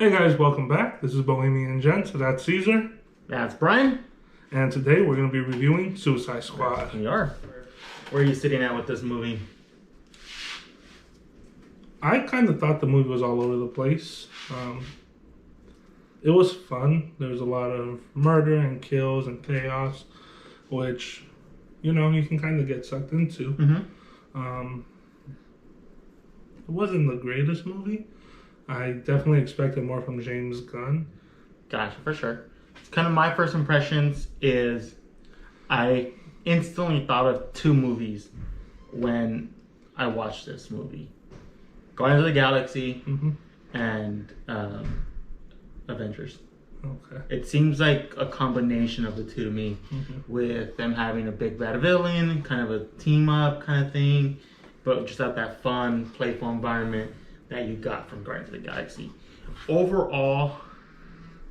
Hey guys, welcome back. This is Bohemian Gent, so that's Caesar. That's Brian. And today we're going to be reviewing Suicide Squad. We are. Where are you sitting at with this movie? I kind of thought the movie was all over the place. It was fun. There was a lot of murder and kills and chaos, which, you know, you can kind of get sucked into. Mm-hmm. It wasn't the greatest movie. I definitely expected more from James Gunn. Gotcha, for sure. It's kind of my first impressions is I instantly thought of two movies when I watched this movie. Guardians of the Galaxy and Avengers. Okay. It seems like a combination of the two to me, with them having a big bad villain, kind of a team up kind of thing, but just have that fun, playful environment that you got from Guardians of the Galaxy. Overall,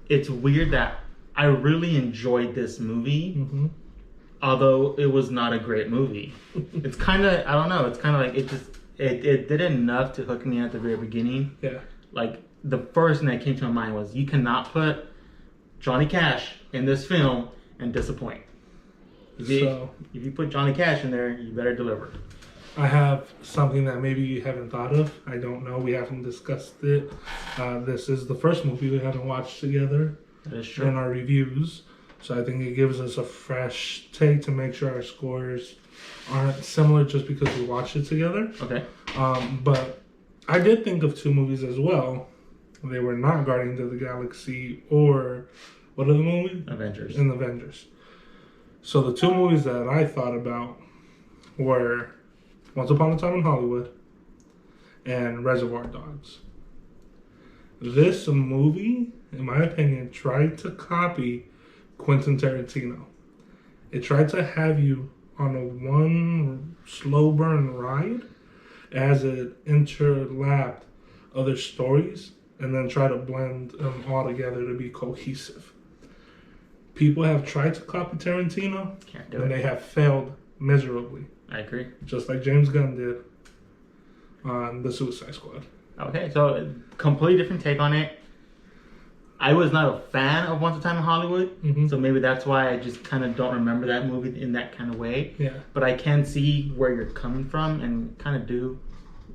it's weird that I really enjoyed this movie, although it was not a great movie. It's kind of, I don't know, it's kind of like it did enough to hook me at the very beginning. Yeah. Like, the first thing that came to my mind was, you cannot put Johnny Cash in this film and disappoint. If you put Johnny Cash in there, you better deliver. I have something that maybe you haven't thought of. I don't know. We haven't discussed it. This is the first movie we haven't watched together in our reviews. So I think it gives us a fresh take to make sure our scores aren't similar just because we watched it together. Okay. But I did think of two movies as well. They were not Guardians of the Galaxy or what are the movies? Avengers. And Avengers. So the two movies that I thought about were Once Upon a Time in Hollywood and Reservoir Dogs. This movie, in my opinion, tried to copy Quentin Tarantino. It tried to have you on a one slow burn ride as it interlapped other stories and then try to blend them all together to be cohesive. People have tried to copy Tarantino and they have failed miserably. I agree. Just like James Gunn did on The Suicide Squad. Okay, so completely different take on it. I was not a fan of Once Upon a Time in Hollywood, so maybe that's why I just kind of don't remember that movie in that kind of way. Yeah. But I can see where you're coming from and kind of do.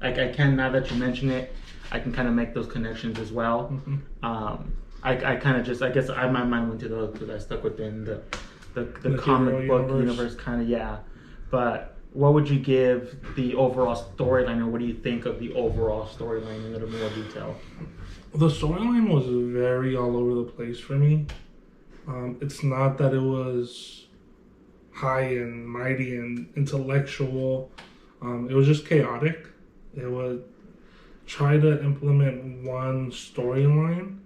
I can, now that you mention it, I can kind of make those connections as well. I kind of just, I guess my mind went to those because I stuck within the comic book universe kind of, yeah. But what would you give the overall storyline, or what do you think of the overall storyline in a little more detail? The storyline was very all over the place for me. It's not that it was high and mighty and intellectual. It was just chaotic. It would try to implement one storyline,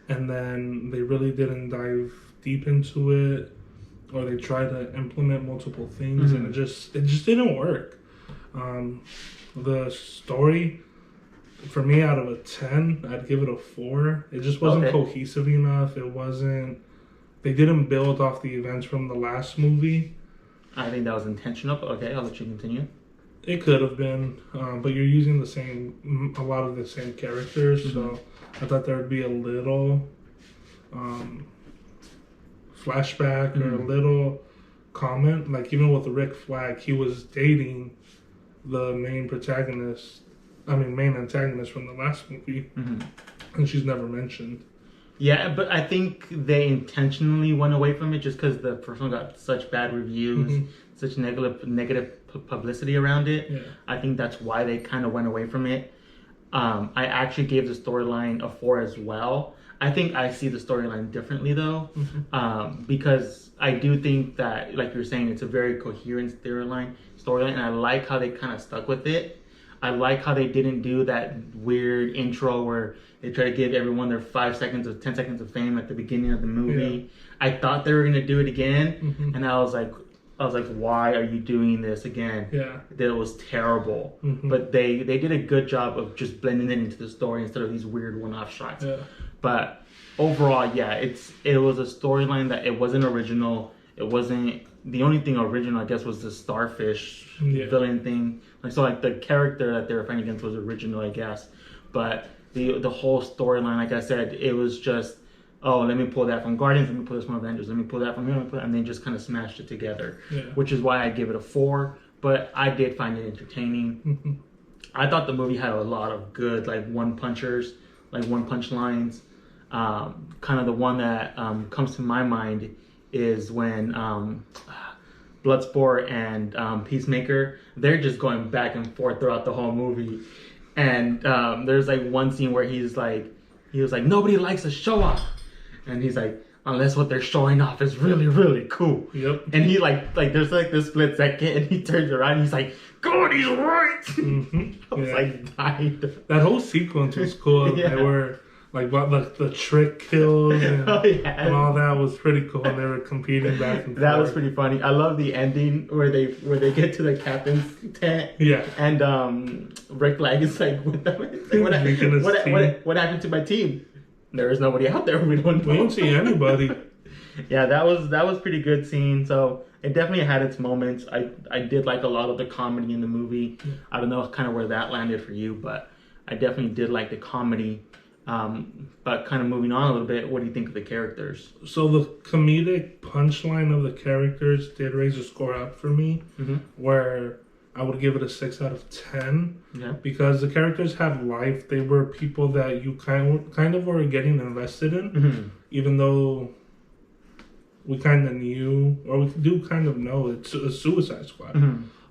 and then they really didn't dive deep into it, or they tried to implement multiple things, and it just didn't work. The story, for me, out of a 10, I'd give it a 4. It just wasn't cohesive enough. It wasn't. They didn't build off the events from the last movie. I think that was intentional. Okay, I'll let you continue. It could have been, but you're using a lot of the same characters, so I thought there would be a little flashback or a little comment. Like, even with Rick Flag, he was dating the main antagonist from the last movie, and she's never mentioned. Yeah, but I think they intentionally went away from it just because the first one got such bad reviews, such negative publicity around it. Yeah. I think that's why they kind of went away from it. I actually gave the storyline a 4 as well. I think I see the storyline differently though, because I do think that, like you're saying, it's a very coherent storyline, and I like how they kind of stuck with it. I like how they didn't do that weird intro where they try to give everyone their 10 seconds of fame at the beginning of the movie. Yeah. I thought they were gonna do it again, and I was like, why are you doing this again? Yeah, that was terrible. But they did a good job of just blending it into the story instead of these weird one-off shots. Yeah. But overall, yeah, it was a storyline that it wasn't original. It wasn't, the only thing original, I guess, was the starfish villain thing. Like, so like the character that they were fighting against was original, I guess. But the whole storyline, like I said, it was just, oh, let me pull that from Guardians, let me pull this from Avengers, let me pull that from here, and they just kind of smashed it together. Yeah. Which is why I give it a 4. But I did find it entertaining. I thought the movie had a lot of good, like, one-punchers, like one-punch lines. Kind of the one that comes to my mind is when Bloodsport and Peacemaker, they're just going back and forth throughout the whole movie. And there's like one scene where he was like, nobody likes a show off. And he's like, unless what they're showing off is really, really cool. Yep. And he like there's like this split second and he turns around and he's like, God, he's right. I was like, died. That whole sequence was cool. Yeah. They were like the trick kills and, and all that was pretty cool. They were competing back and forth. That was pretty funny. I love the ending where they get to the captain's tent. Yeah. And Rick Flag is like, what happened to my team? There is nobody out there. We don't see anybody. Yeah, that was pretty good scene. So it definitely had its moments. I did like a lot of the comedy in the movie. I don't know kind of where that landed for you, but I definitely did like the comedy. But kind of moving on a little bit, what do you think of the characters? So the comedic punchline of the characters did raise the score up for me, where I would give it a 6 out of 10. Yeah. Because the characters had life. They were people that you kind of were getting invested in, even though we kind of knew, or we do kind of know, it's a Suicide Squad.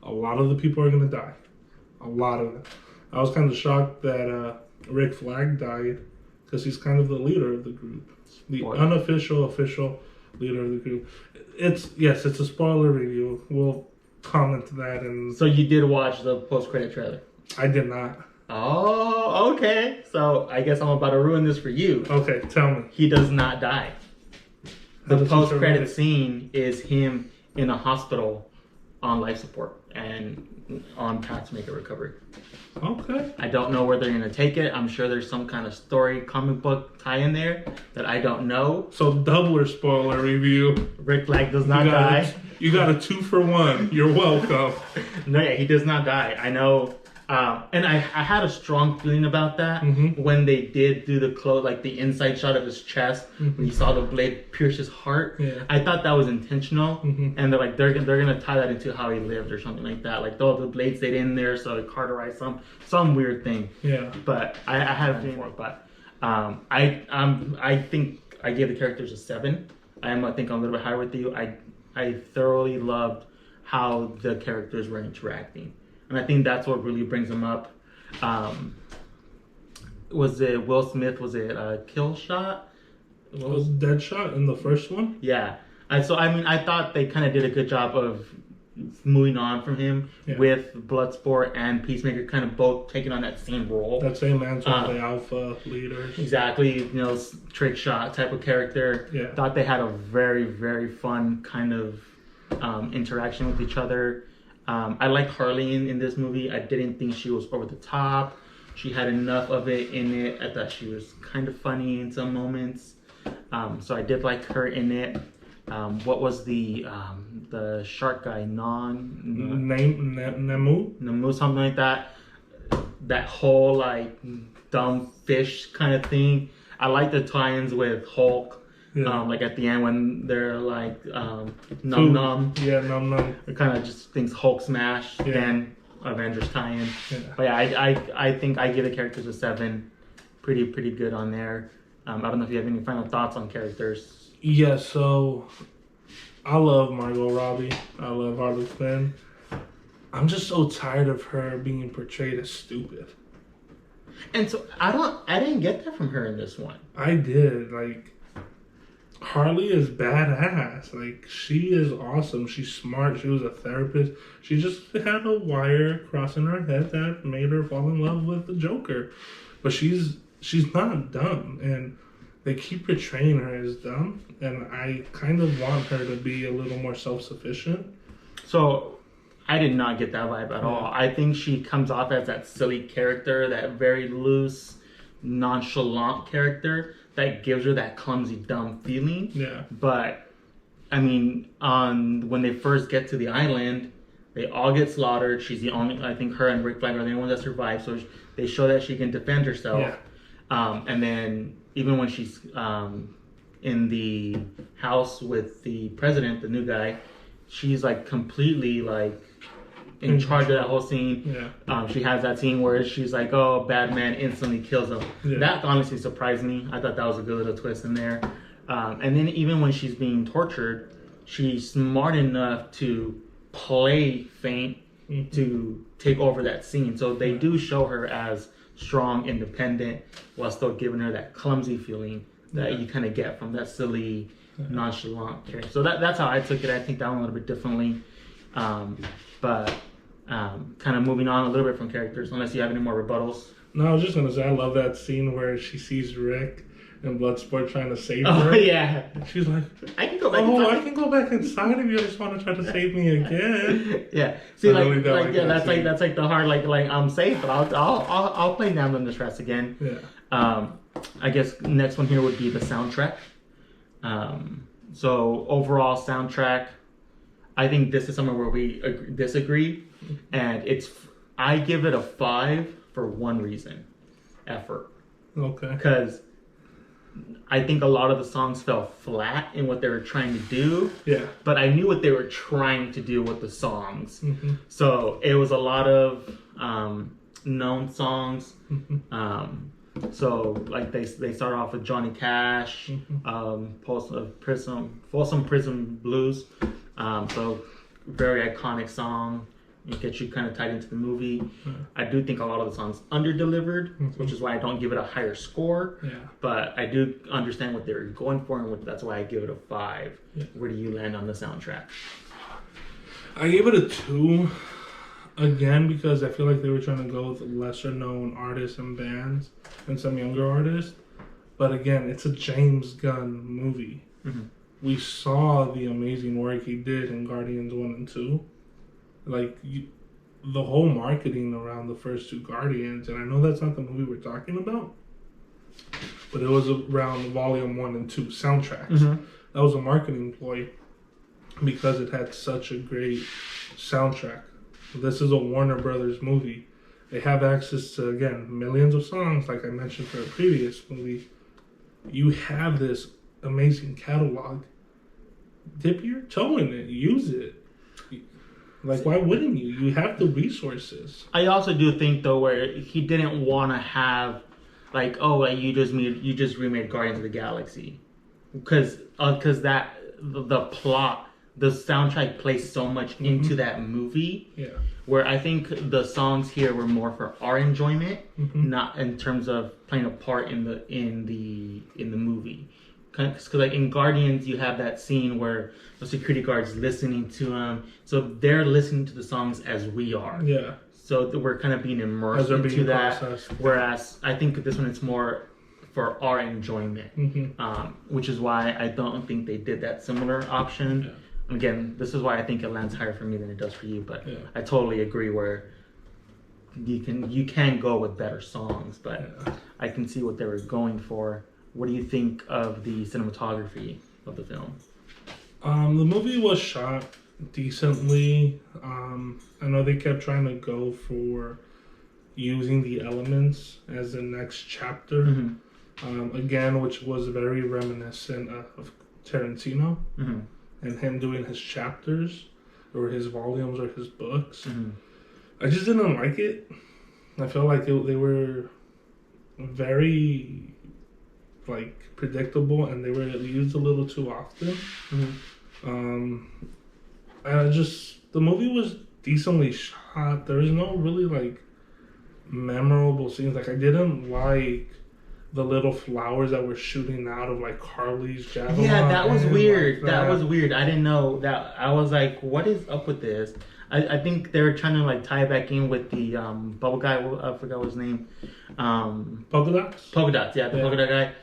A lot of the people are going to die. A lot of them. I was kind of shocked that Rick Flag died, because he's kind of the leader of the group. The unofficial, official leader of the group. It's a spoiler review. We'll comment that. And so you did watch the post-credit trailer? I did not. Oh, okay. So I guess I'm about to ruin this for you. Okay, tell me. He does not die. The post-credit scene is him in a hospital on life support and on path to make a recovery. Okay. I don't know where they're going to take it. I'm sure there's some kind of story, comic book tie in there that I don't know. So double or spoiler review. Rick Flag does not die. You got a 2 for 1. You're welcome. No, yeah, he does not die. I know. And I had a strong feeling about that when they did do the like the inside shot of his chest when you saw the blade pierce his heart. Yeah. I thought that was intentional, and they're like they're gonna tie that into how he lived or something like that. Like the blade stayed in there, so it cauterized some weird thing. Yeah. But I had a feeling for it. But I think I gave the characters a 7. I think I'm a little bit higher with you. I thoroughly loved how the characters were interacting. And I think that's what really brings them up. Was it Will Smith? Was it a kill shot? It was Deadshot in the first one? Yeah. I thought they kind of did a good job of moving on from him with Bloodsport and Peacemaker kind of both taking on that same role. That same man's one of the alpha leaders. Exactly. Trick shot type of character. Yeah. Thought they had a very, very fun kind of interaction with each other. I liked Harley in this movie. I didn't think she was over the top. She had enough of it in it. I thought she was kind of funny in some moments. So I did like her in it. What was the shark guy? Nemu, something like that. That whole like dumb fish kind of thing. I like the tie-ins with Hulk. Yeah. Like at the end when they're like num num. Yeah, num num. It kind of just thinks Hulk smash, then Avengers tie-in. Yeah. But yeah, I think I give the characters a 7. Pretty good on there. I don't know if you have any final thoughts on characters. Yeah, so I love Margot Robbie. I love Harley Quinn. I'm just so tired of her being portrayed as stupid. And so I didn't get that from her in this one. I did. Like, Harley is badass. Like, she is awesome. She's smart. She was a therapist. She just had a wire crossing her head that made her fall in love with the Joker. But she's not dumb. And they keep portraying her as dumb. And I kind of want her to be a little more self-sufficient. So I did not get that vibe at all. I think she comes off as that silly character, that very loose, nonchalant character that gives her that clumsy, dumb feeling. Yeah. But, I mean, when they first get to the island, they all get slaughtered. She's the only, I think her and Rick Flag are the only ones that survive. So they show that she can defend herself. Yeah. And then even when she's in the house with the president, the new guy, she's like completely like in charge of that whole scene. Yeah. She has that scene where she's like, "Oh, bad man," instantly kills him. Yeah. That honestly surprised me. I thought that was a good little twist in there. And then even when she's being tortured, she's smart enough to play faint to take over that scene. So they do show her as strong, independent, while still giving her that clumsy feeling that you kind of get from that silly, nonchalant character. So that's how I took it. I think that one a little bit differently. But kind of moving on a little bit from characters, unless you have any more rebuttals. No, I was just going to say, I love that scene where she sees Rick and Bloodsport trying to save her. Oh, yeah. She's like, I can go back I can go back inside of you. I just want to try to save me again. Yeah. See, that's like the hard, like I'm safe, but I'll play down the stress again. Yeah. I guess next one here would be the soundtrack. So overall soundtrack, I think this is somewhere where we disagree, and I give it a 5 for one reason: effort. Okay. Because I think a lot of the songs fell flat in what they were trying to do. Yeah. But I knew what they were trying to do with the songs. Mm-hmm. So it was a lot of known songs. Mm-hmm. So like they start off with Johnny Cash, Folsom Prison Blues. So very iconic song. It gets you kind of tied into the movie. Mm-hmm. I do think a lot of the songs under-delivered, which is why I don't give it a higher score. Yeah. But I do understand what they were going for, and that's why I give it a 5. Yeah. Where do you land on the soundtrack? I gave it a 2. Again, because I feel like they were trying to go with lesser-known artists and bands and some younger artists. But again, it's a James Gunn movie. Mm-hmm. We saw the amazing work he did in Guardians 1 and 2. Like, the whole marketing around the first 2 Guardians, and I know that's not the movie we're talking about, but it was around Volume 1 and 2 soundtracks. Mm-hmm. That was a marketing ploy because it had such a great soundtrack. This is a Warner Brothers movie. They have access to, again, millions of songs, like I mentioned for a previous movie. You have this amazing catalog. Dip your toe in it. Use it. Like, why wouldn't you? You have the resources. I also do think, though, where he didn't want to have, like, you just remade Guardians of the Galaxy. Because that, the plot, the soundtrack plays so much into that movie. Yeah. Where I think the songs here were more for our enjoyment, not in terms of playing a part in the movie. Because like in Guardians, you have that scene where the security guard's listening to them, so they're listening to the songs as we are. Yeah. So we're kind of being immersed into that. Processed. Whereas I think this one it's more for our enjoyment, which is why I don't think they did that similar option. Yeah. Again, this is why I think it lands higher for me than it does for you. But I totally agree where you can go with better songs, but I can see what they were going for. What do you think of the cinematography of the film? The movie was shot decently. I know they kept trying to go for using the elements as the next chapter. Again, which was very reminiscent of Tarantino and him doing his chapters or his volumes or his books. I just didn't like it. I felt like they were very predictable, and they were used a little too often. The movie was decently shot. There was no really memorable scenes. Like, I didn't like the little flowers that were shooting out of Harley's javelin. Yeah, that was weird. That was weird. I didn't know that. I was like, what is up with this? I think they were trying to tie it back in with the bubble guy. I forgot his name. Polka dots. Polka dots. Yeah, the polka dot guy.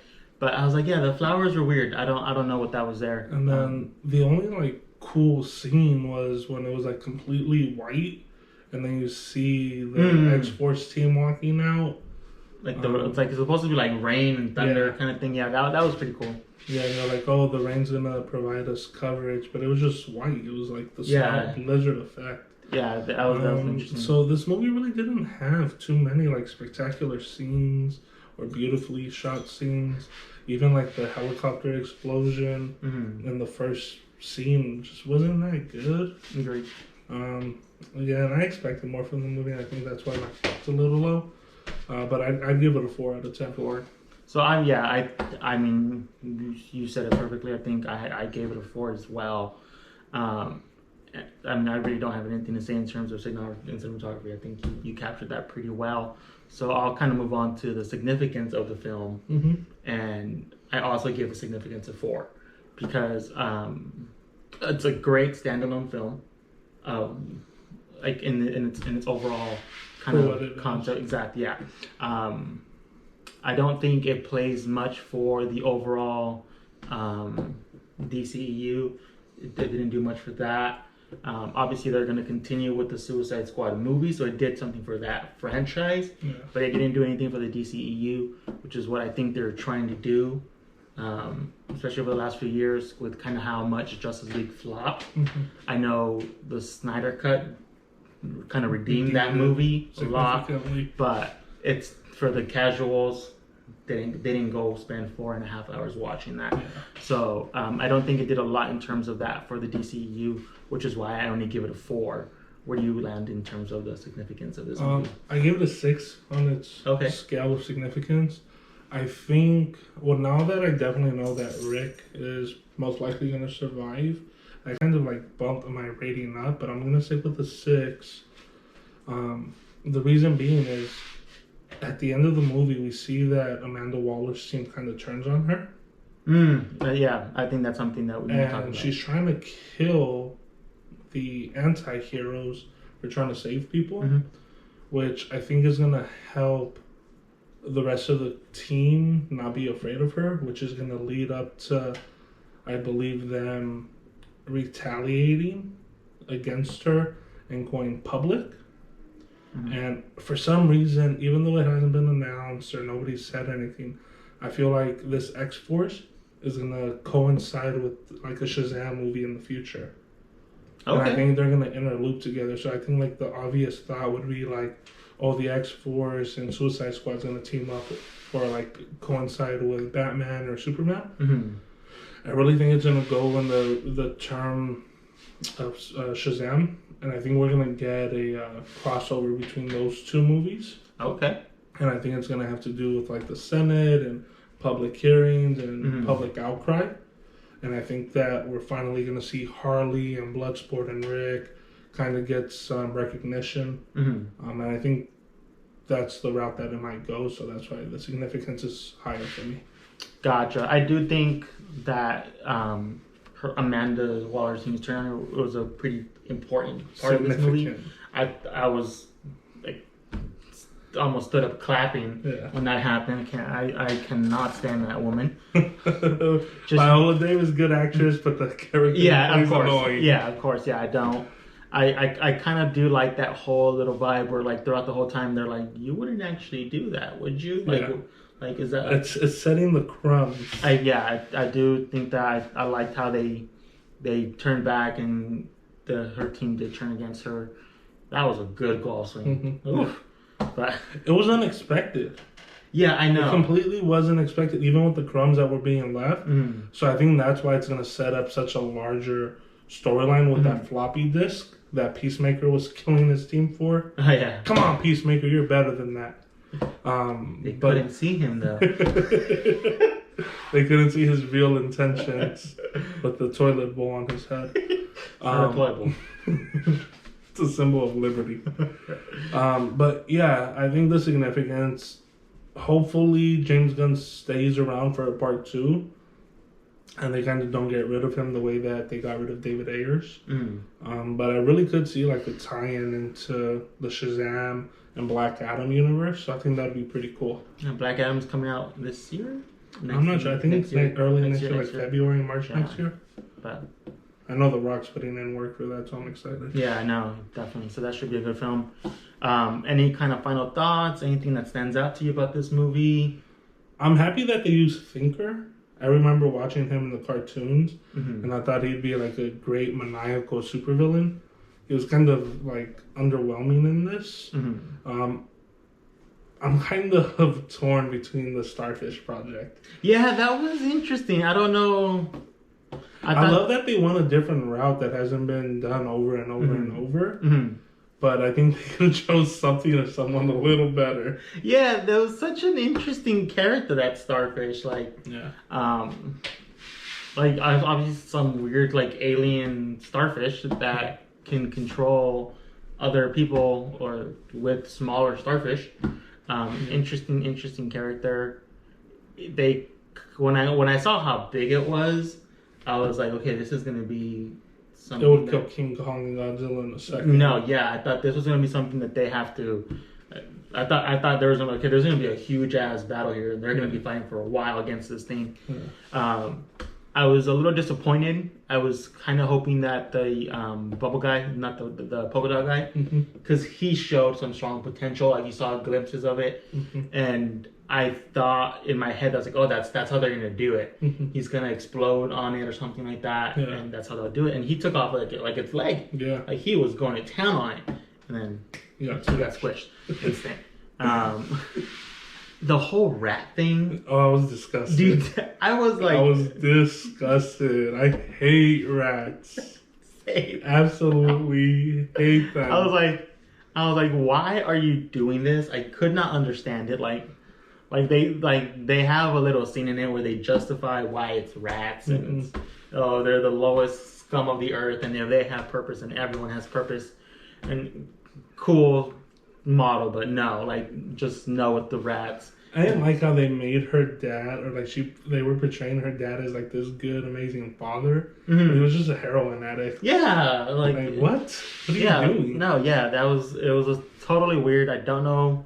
But I was like, yeah, the flowers were weird. I don't know what that was there. And then the only cool scene was when it was completely white, and then you see the X-Force team walking out. It's supposed to be rain and thunder kind of thing. Yeah, that was pretty cool. Yeah, the rain's gonna provide us coverage, but it was just white. It was the small blizzard effect. Yeah, that was interesting. So this movie really didn't have too many spectacular scenes or beautifully shot scenes. Even like the helicopter explosion in the first scene just wasn't that good. Agreed. Yeah, and I expected more from the movie. And I think that's why my thoughts a little low. But I'd give it a 4 out of 10. 4. So I mean, you said it perfectly. I think I gave it a 4 as well. I mean, I really don't have anything to say in terms of cinematography. I think you captured that pretty well. So I'll kind of move on to the significance of the film, and I also give the significance a 4 because it's a great standalone film, like in its overall kind of concept. Exactly, yeah. I don't think it plays much for the overall DCEU. It didn't do much for that. Obviously, they're going to continue with the Suicide Squad movie, so it did something for that franchise. Yeah. But it didn't do anything for the DCEU, which is what I think they're trying to do, especially over the last few years with kind of how much Justice League flopped. I know the Snyder Cut kind of redeemed that movie a lot, but it's for the casuals. They didn't go spend 4.5 hours watching that. Yeah. So I don't think it did a lot in terms of that for the DCEU, which is why I only give it a 4. Where do you land in terms of the significance of this movie? I give it a 6 on its scale of significance. I think, well, now that I definitely know that Rick is most likely going to survive, I kind of like bumped my rating up, but I'm going to stick with a 6. The reason being is, at the end of the movie, we see that Amanda Waller's team kind of turns on her. Yeah, I think that's something that we need to talk about. And she's trying to kill the anti-heroes for trying to save people, which I think is going to help the rest of the team not be afraid of her, which is going to lead up to, I believe, them retaliating against her and going public. And for some reason, even though it hasn't been announced or nobody's said anything, I feel like this X-Force is going to coincide with like a Shazam movie in the future. Okay. And I think they're going to interloop together. So I think like the obvious thought would be like, oh, the X-Force and Suicide Squad is going to team up or like coincide with Batman or Superman. I really think it's going to go in the term of Shazam. And I think we're going to get a crossover between those two movies. Okay. And I think it's going to have to do with like the Senate and public hearings and public outcry. And I think that we're finally going to see Harley and Bloodsport and Rick kind of get some recognition. And I think that's the route that it might go. So that's why the significance is higher for me. Gotcha. I do think that Amanda Waller's team's turn was a pretty important part of this movie. I was like almost stood up clapping when that happened. I cannot stand that woman. Viola Davis, good actress, but the character is annoying. Yeah, of course. Yeah, I don't. I kind of do like that whole little vibe where like throughout the whole time they're like, you wouldn't actually do that, would you? Like is that? It's setting the crumbs. I do think that I liked how they turned back and her team did turn against her. That was a good goal swing. But it was unexpected. Yeah, I know. It completely wasn't expected, even with the crumbs that were being left. So I think that's why it's going to set up such a larger storyline with that floppy disk that Peacemaker was killing his team for. Oh, yeah. Come on, Peacemaker, you're better than that. They couldn't see him, though. They couldn't see his real intentions with the toilet bowl on his head. Toilet bowl. It's a symbol of liberty. But yeah, I think the significance, hopefully James Gunn stays around for a part 2 and they kind of don't get rid of him the way that they got rid of David Ayers. But I really could see like a tie-in into the Shazam and Black Adam universe. So I think that'd be pretty cool. Black Adam's coming out this year? I'm not sure. I think it's early next year, like February, March next year. But I know The Rock's putting in work for that, so I'm excited. Yeah, I know, definitely. So that should be a good film. Any kind of final thoughts? Anything that stands out to you about this movie? I'm happy that they use Thinker. I remember watching him in the cartoons, and I thought he'd be like a great maniacal supervillain. He was kind of like underwhelming in this. I'm kind of torn between the Starfish project. Yeah, that was interesting. I don't know. I love that they went a different route that hasn't been done over and over and over. Mm-hmm. But I think they could have chose something or someone a little better. Yeah, there was such an interesting character, that Starfish. Like, like obviously some weird like alien starfish that can control other people or with smaller starfish. Interesting character. When I saw how big it was, I was like, okay, this is gonna be something. It would kill King Kong and Godzilla in a second. No, yeah, I thought this was gonna be something that they have to. I thought there's gonna be a huge ass battle here, and they're gonna be fighting for a while against this thing. I was a little disappointed. I was kind of hoping that the bubble guy, not the polka dot guy, because he showed some strong potential. Like you saw glimpses of it, and I thought in my head, I was like, oh, that's how they're gonna do it. He's gonna explode on it or something like that, and that's how they'll do it. And he took off like its leg. Yeah, like he was going to town on it, and then he got squished. Instant. The whole rat thing. Oh, I was disgusted. Dude, I was disgusted. I hate rats. Same. Absolutely hate them. I was like, why are you doing this? I could not understand it. Like they have a little scene in it where they justify why it's rats and they're the lowest scum of the earth and they have purpose and everyone has purpose and cool model, but no, like just no with the rats. I didn't like how they made her dad, or like they were portraying her dad as like this good, amazing father. But he was just a heroin addict. Yeah, like what? What are you doing? No, yeah, it was totally weird. I don't know,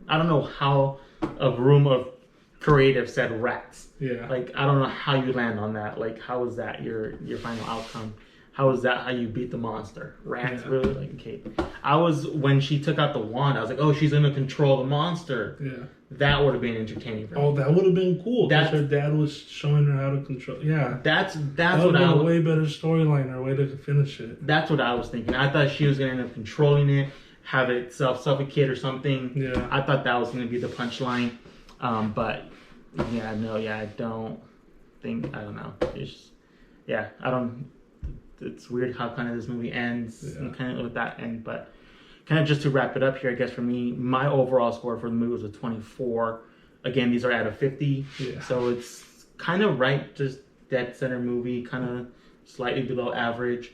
I don't know how a room of creative said rats. Yeah. Like I don't know how you land on that. Like how is that your final outcome? How is that how you beat the monster? Rats, really? Like, okay. When she took out the wand, I was like, oh, she's going to control the monster. Yeah. That would have been entertaining for me. Oh, that would have been cool. Because her dad was showing her how to control. Yeah. That would have been a way better storyline or way to finish it. That's what I was thinking. I thought she was going to end up controlling it, have it self-suffocate or something. Yeah. I thought that was going to be the punchline. But, I don't know. It's just, I don't... It's weird how kind of this movie ends and kind of with that end, but kind of just to wrap it up here, I guess for me, my overall score for the movie was a 24. Again, these are out of 50, so it's kind of right, just dead center movie, kind of slightly below average.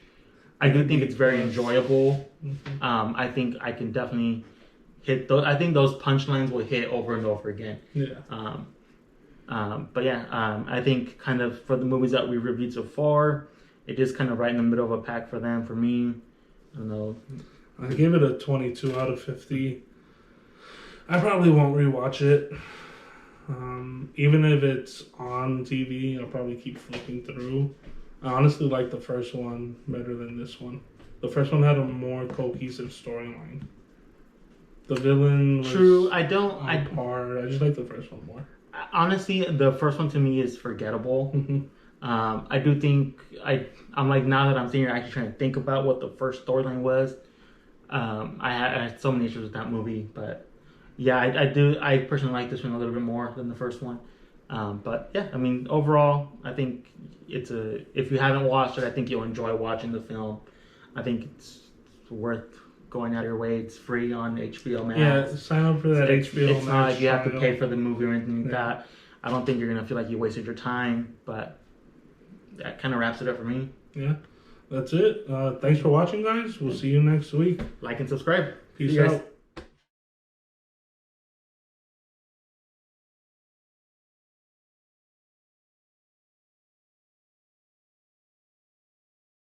I do think it's very enjoyable. I think I can definitely hit those. I think those punchlines will hit over and over again. I think kind of for the movies that we reviewed so far, it is kind of right in the middle of a pack for them. For me, I don't know. I give it a 22 out of 50. I probably won't rewatch it. Even if it's on TV, I'll probably keep flipping through. I honestly like the first one better than this one. The first one had a more cohesive storyline. The villain was true. I just like the first one more. Honestly, the first one to me is forgettable. I do think I'm like, now that I'm sitting here actually trying to think about what the first storyline was, I had so many issues with that movie, but I personally like this one a little bit more than the first one. But yeah, I mean, overall, I think if you haven't watched it, I think you'll enjoy watching the film. I think it's worth going out of your way. It's free on HBO Max. Yeah, sign up for that HBO Max. It's not like you have to pay for the movie or anything like that. I don't think you're going to feel like you wasted your time, but that kind of wraps it up for me. Yeah, that's it. Thanks for watching, guys. We'll see you next week. Like and subscribe. Peace out.